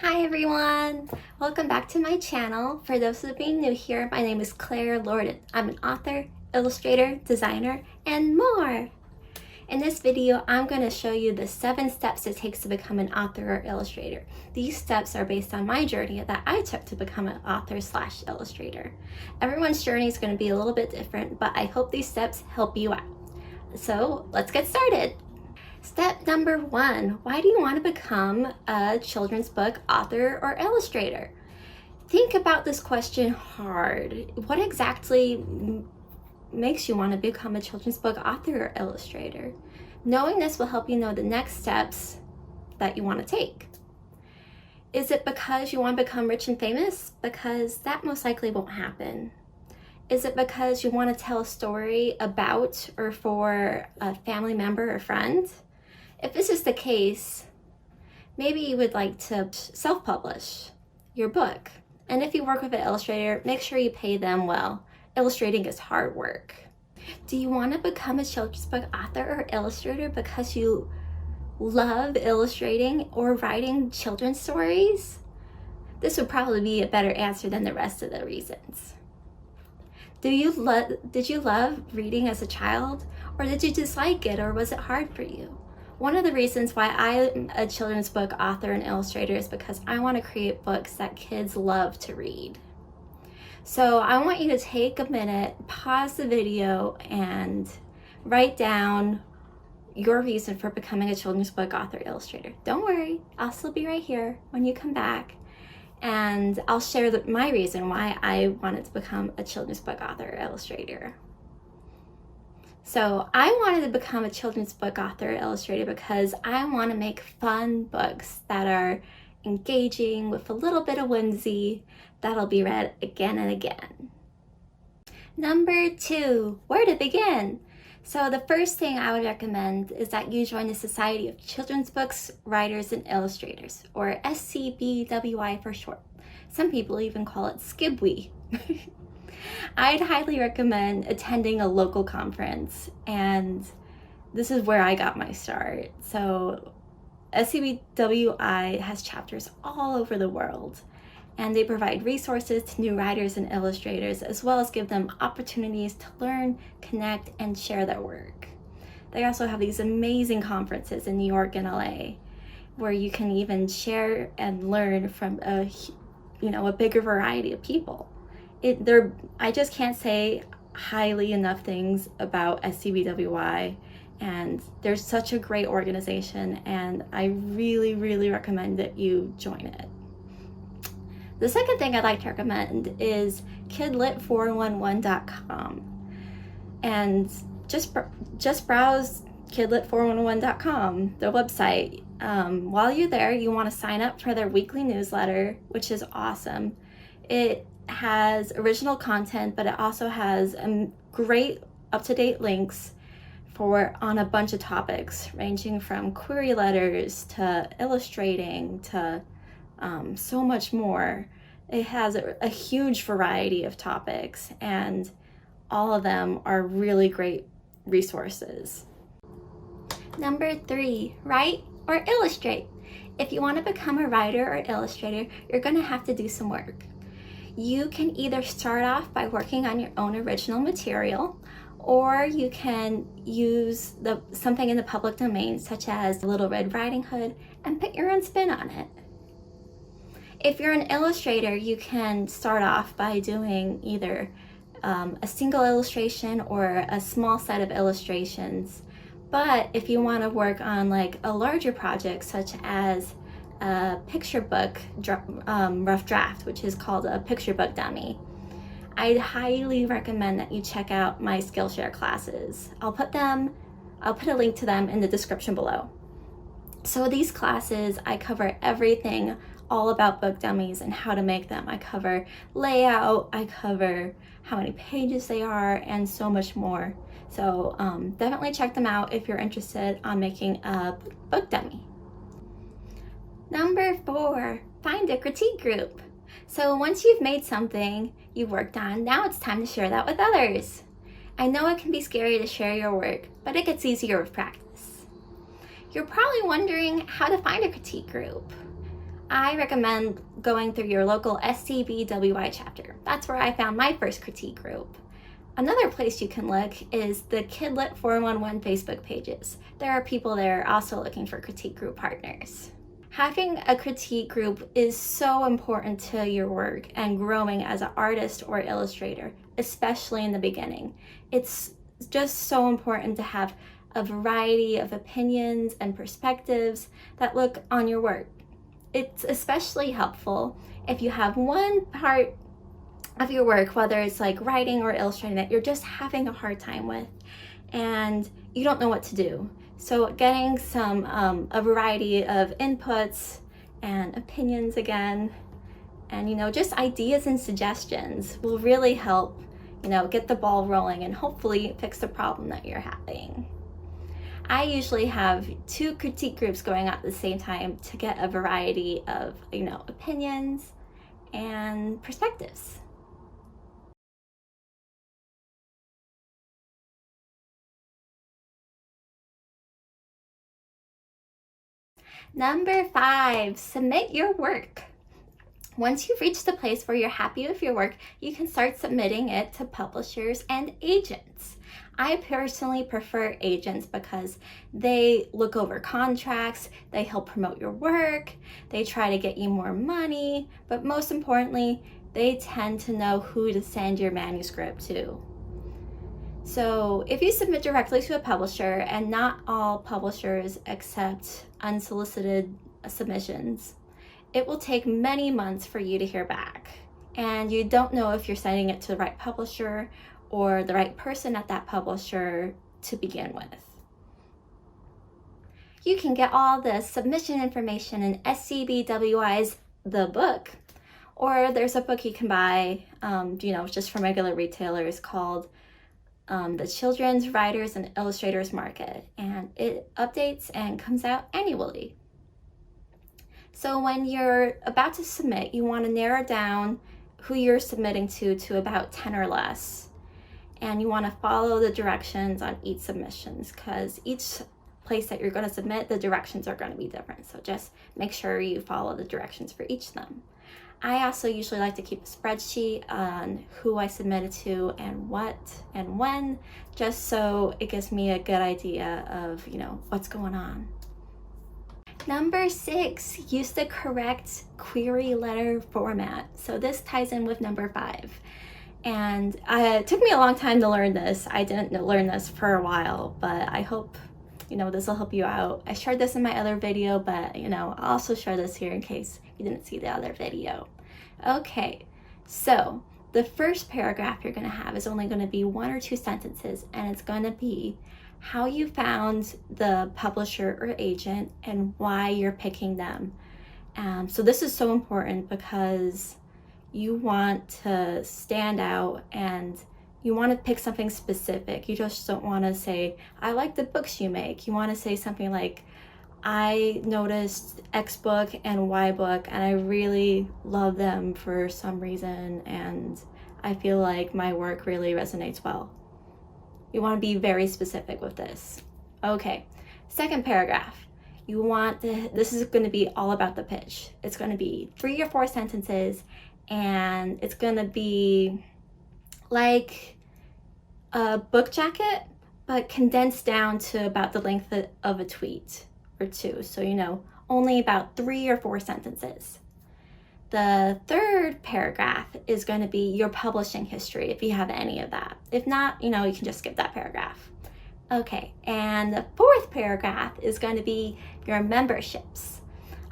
Hi everyone! Welcome back to my channel. For those of you new here, my name is Claire Lorden. I'm an author, illustrator, designer, and more. In this video, I'm going to show you the 7 steps it takes to become an author or illustrator. These steps are based on my journey that I took to become an author/illustrator. Everyone's journey is going to be a little bit different, but I hope these steps help you out. So let's get started. Step number 1, why do you want to become a children's book author or illustrator? Think about this question hard. What exactly makes you want to become a children's book author or illustrator? Knowing this will help you know the next steps that you want to take. Is it because you want to become rich and famous? Because that most likely won't happen. Is it because you want to tell a story about or for a family member or friend? If this is the case, maybe you would like to self-publish your book. And if you work with an illustrator, make sure you pay them well. Illustrating is hard work. Do you want to become a children's book author or illustrator because you love illustrating or writing children's stories? This would probably be a better answer than the rest of the reasons. Did you love reading as a child, or did you dislike it, or was it hard for you? One of the reasons why I'm a children's book author and illustrator is because I want to create books that kids love to read. So I want you to take a minute, pause the video, and write down your reason for becoming a children's book author or illustrator. Don't worry, I'll still be right here when you come back, and I'll share my reason why I wanted to become a children's book author or illustrator. So I wanted to become a children's book author or illustrator because I want to make fun books that are engaging with a little bit of whimsy that'll be read again and again. Number 2, where to begin? So the first thing I would recommend is that you join the Society of Children's Books Writers and Illustrators, or SCBWI for short. Some people even call it SCBWI. I'd highly recommend attending a local conference, and this is where I got my start. So SCBWI has chapters all over the world, and they provide resources to new writers and illustrators, as well as give them opportunities to learn, connect, and share their work. They also have these amazing conferences in New York and LA, where you can even share and learn from a bigger variety of people. I just can't say highly enough things about SCBWI, and they're such a great organization, and I really, really recommend that you join it. The second thing I'd like to recommend is kidlit411.com, and just browse kidlit411.com, their website. While you're there, you want to sign up for their weekly newsletter, which is awesome. It has original content, but it also has great up-to-date links on a bunch of topics, ranging from query letters to illustrating to so much more. It has a huge variety of topics, and all of them are really great resources. Number 3, write or illustrate. If you want to become a writer or illustrator, you're going to have to do some work. You can either start off by working on your own original material, or you can use something in the public domain, such as Little Red Riding Hood, and put your own spin on it. If you're an illustrator, you can start off by doing either a single illustration or a small set of illustrations. But if you want to work on like a larger project, such as a picture book rough draft, which is called a picture book dummy, I'd highly recommend that you check out my Skillshare classes. I'll put a link to them in the description below. So these classes, I cover everything all about book dummies and how to make them. I cover layout, I cover how many pages they are, and so much more. So definitely check them out if you're interested on making a book dummy. Number 4, find a critique group. So once you've made something you've worked on, now it's time to share that with others. I know it can be scary to share your work, but it gets easier with practice. You're probably wondering how to find a critique group. I recommend going through your local SCBWI chapter. That's where I found my first critique group. Another place you can look is the Kidlit 411 Facebook pages. There are people there also looking for critique group partners. Having a critique group is so important to your work and growing as an artist or illustrator, especially in the beginning. It's just so important to have a variety of opinions and perspectives that look on your work. It's especially helpful if you have one part of your work, whether it's like writing or illustrating, that you're just having a hard time with and you don't know what to do. So getting a variety of inputs and opinions again, and just ideas and suggestions will really help get the ball rolling and hopefully fix the problem that you're having. I usually have 2 critique groups going on at the same time to get a variety of opinions and perspectives. Number 5, submit your work. Once you've reached the place where you're happy with your work, you can start submitting it to publishers and agents. I personally prefer agents because they look over contracts, they help promote your work, they try to get you more money, but most importantly, they tend to know who to send your manuscript to. So if you submit directly to a publisher, and not all publishers accept unsolicited submissions, it will take many months for you to hear back. And you don't know if you're sending it to the right publisher or the right person at that publisher to begin with. You can get all the submission information in SCBWI's The Book, or there's a book you can buy, just from regular retailers called the Children's Writers and Illustrators Market, and it updates and comes out annually. So when you're about to submit, you want to narrow down who you're submitting to about 10 or less, and you want to follow the directions on each submissions, because each place that you're going to submit, the directions are going to be different. So just make sure you follow the directions for each of them. I also usually like to keep a spreadsheet on who I submitted to and what and when, just so it gives me a good idea of, what's going on. Number 6, use the correct query letter format. So this ties in with number 5. And it took me a long time to learn this. I didn't learn this for a while, but I hope this will help you out. I shared this in my other video, but I'll also share this here in case you didn't see the other video. Okay, so the first paragraph you're going to have is only going to be 1 or 2 sentences, and it's going to be how you found the publisher or agent and why you're picking them. So this is so important because you want to stand out and you want to pick something specific. You just don't want to say, I like the books you make. You want to say something like, I noticed X book and Y book and I really love them for some reason, and I feel like my work really resonates well. You want to be very specific with this. Okay, second paragraph. This is going to be all about the pitch. It's going to be 3 or 4 sentences, and it's going to be like a book jacket, but condensed down to about the length of a tweet or 2. So, only about 3 or 4 sentences. The third paragraph is going to be your publishing history, if you have any of that. If not, you can just skip that paragraph. Okay, and the fourth paragraph is going to be your memberships.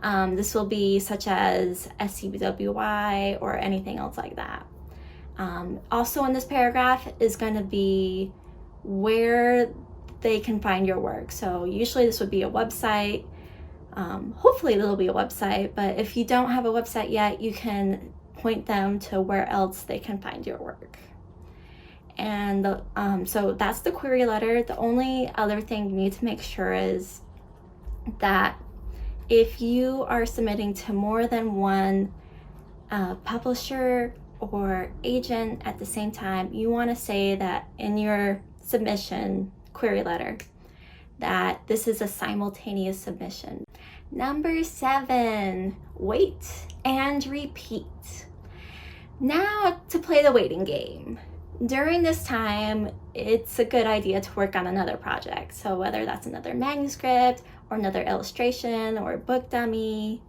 This will be such as SCBWI or anything else like that. Also in this paragraph is going to be where they can find your work. So usually this would be a website. Hopefully there'll be a website, but if you don't have a website yet, you can point them to where else they can find your work. And so that's the query letter. The only other thing you need to make sure is that if you are submitting to more than one publisher or agent at the same time, you want to say that in your submission query letter that this is a simultaneous submission. Number 7, wait and repeat. Now to play the waiting game. During this time, it's a good idea to work on another project. So whether that's another manuscript or another illustration or a book dummy,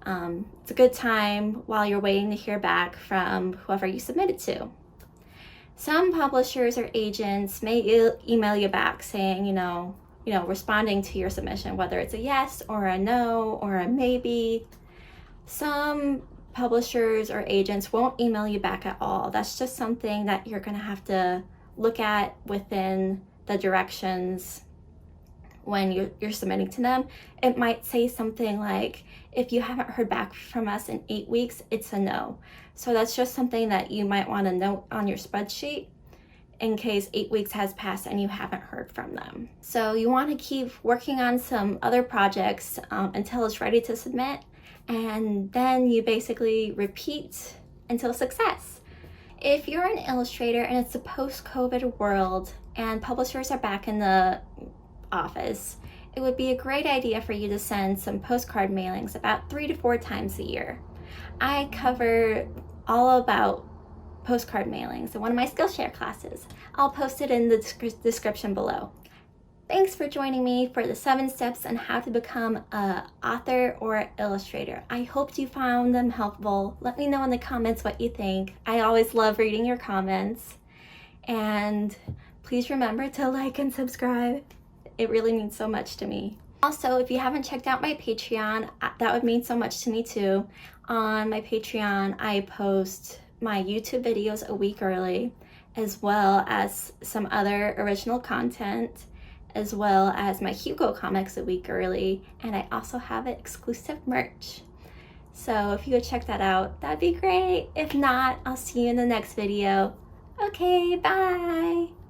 it's a good time while you're waiting to hear back from whoever you submitted to. Some publishers or agents may email you back saying, responding to your submission, whether it's a yes or a no or a maybe. Some publishers or agents won't email you back at all. That's just something that you're going to have to look at within the directions when you're submitting to them. It might say something like, if you haven't heard back from us in 8 weeks, it's a no. So that's just something that you might want to note on your spreadsheet in case 8 weeks has passed and you haven't heard from them. So you want to keep working on some other projects until it's ready to submit, and then you basically repeat until success. If you're an illustrator and it's a post-COVID world and publishers are back in the office, it would be a great idea for you to send some postcard mailings about 3 to 4 times a year. I cover all about postcard mailings in one of my Skillshare classes. I'll post it in the description below. Thanks for joining me for the 7 steps on how to become an author or illustrator. I hope you found them helpful. Let me know in the comments what you think. I always love reading your comments. And please remember to like and subscribe. It really means so much to me. Also, if you haven't checked out my Patreon, that would mean so much to me too. On my Patreon, I post my YouTube videos a week early, as well as some other original content, as well as my Hugo comics a week early, and I also have exclusive merch. So if you could check that out, that'd be great. If not, I'll see you in the next video. Okay, bye!